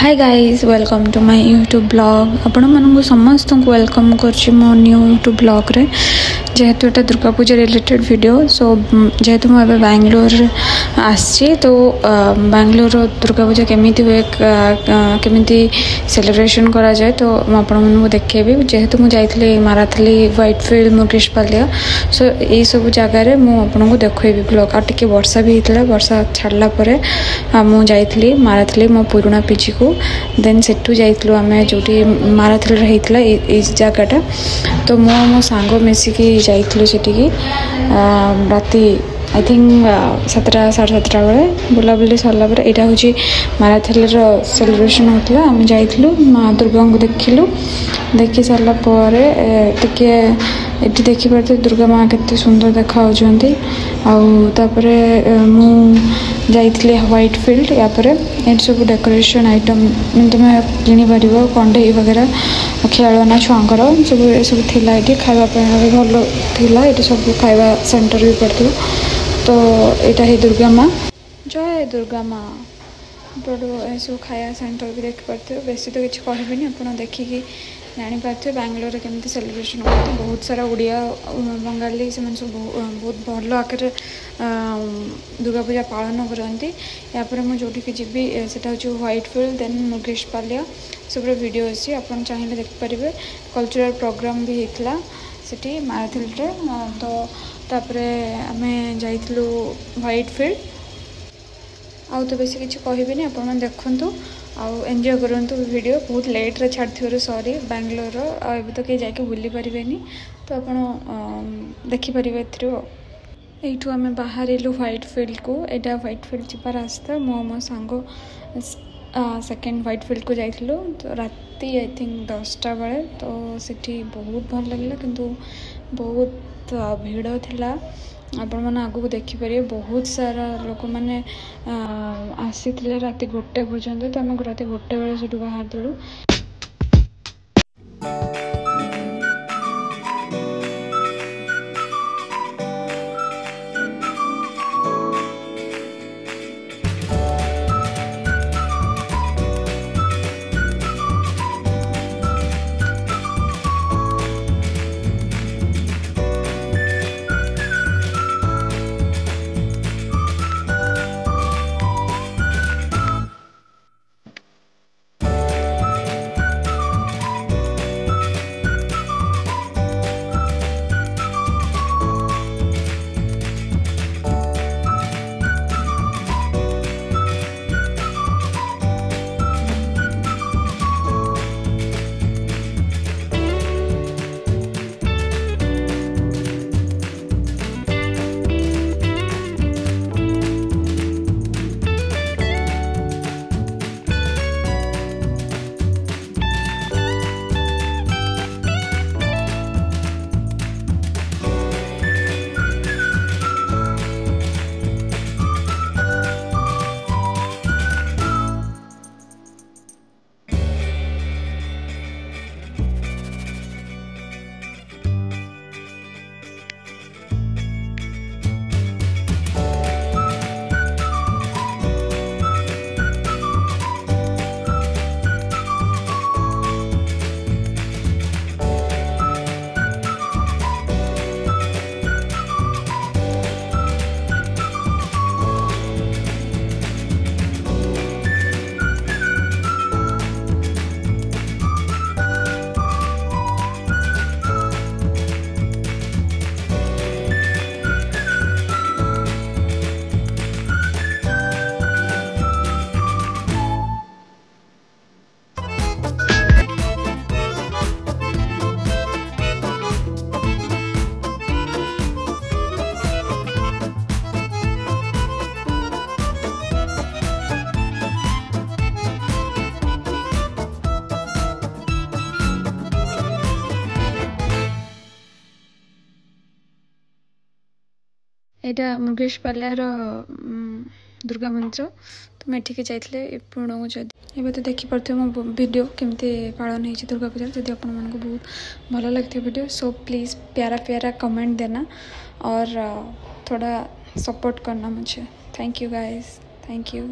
Hi guys welcome to my YouTube blog आपण मानक समस्त को वेलकम कर मो न्यू यूट्यूब ब्लॉग रे जेहेतु एटा Durga Puja related video so जेहेतु मुझे बैंगलोर आसी तो बैंगलोर दुर्गा पूजा केमी हुए केमी सेलिब्रेशन करा जाए तो मुझे देखेबी जेहेतु मुझे जाइए माराथली व्हाइटफील्ड मुकेशपालिया सो यही सब जगार मुझे देखी ब्लॉग आ टे वर्षा भी होता वर्षा छाड़ला मुझे माराथली मो पुराणा पीजी को देन सेठू जाइलु आम जो माराथली होता इस जगटा तो मो सांग मिसिकी जाइलु सेठिकी राति आई थिंक 7टा साढ़े 7टा बेले बुलाबुली सरला यहाँ हूँ माराथली सेलिब्रेशन होता आम जाइलु माँ दुर्गा को देखिलु देखी सारापर ये देखिपार दुर्गा माँ के सुंदर देखा आउे जाइए व्हाइट फील्ड यापर ये सब डेकोरेशन आइटम तुम किपर कंडे वगैरह खेलना छुआंकर सब ये सब थिला ये खावापी भल थिला ये सब खावा सेंटर भी पड़ता तो यहाँ ही दुर्गा माँ जय दुर्गा माँ बड़ ये सब खाया सेंटर भी देखिपे बेसी तो किसी कहबी आप देखिकी जापारे बैंगलोर केमती सेलिब्रेशन होती बहुत सारा उड़िया बंगाली से सब बहुत भल आकार दुर्गा पूजा पालन करती यापर मुझे जी से हूँ व्हाइट फील्ड देन मुकेशपालिया सब वीडियो अच्छी आप चाहिए देखिपारे कल्चरल प्रोग्राम भी होता से माराथली तो तापर आम जाइलु व्हाइट फील्ड आउ तो बेसी किसी कहबी आप देखु आउ एंजॉय करंतु वीडियो बहुत लेट रे छाड़ सॉरी बैंगलोर अभी तो कहीं जाके बुली पारे तो आप देखिपारे एठू आम बाहर व्हाइट फील्ड को यहाँ व्हाइट फील्ड जीवार रास्ता मो सांग सेकेंड व्हाइट फील्ड को जाइलु तो राति आई थिंक 10टा बेले तो सिटी बहुत भल लगे किंतु बहुत भीड़ थिला आपण मैंने आगू देखिपारे बहुत सारा लोक मैंने आसी राति 1टे पर्यंत तो आम राति 1टे बेले से बाहर देलु यहाँ मुकेशपालिया दुर्गा मंदिर तो मैं ठीक जाइए पूर्ण एवं तो देखिपे मो वीडियो केमती पालन हो दुर्गा पूजा जब आप बहुत भल लगे वीडियो सो प्लीज़ प्यारा प्यारा कमेंट देना और थोड़ा सपोर्ट करना मुझे। Thank you guys, thank you.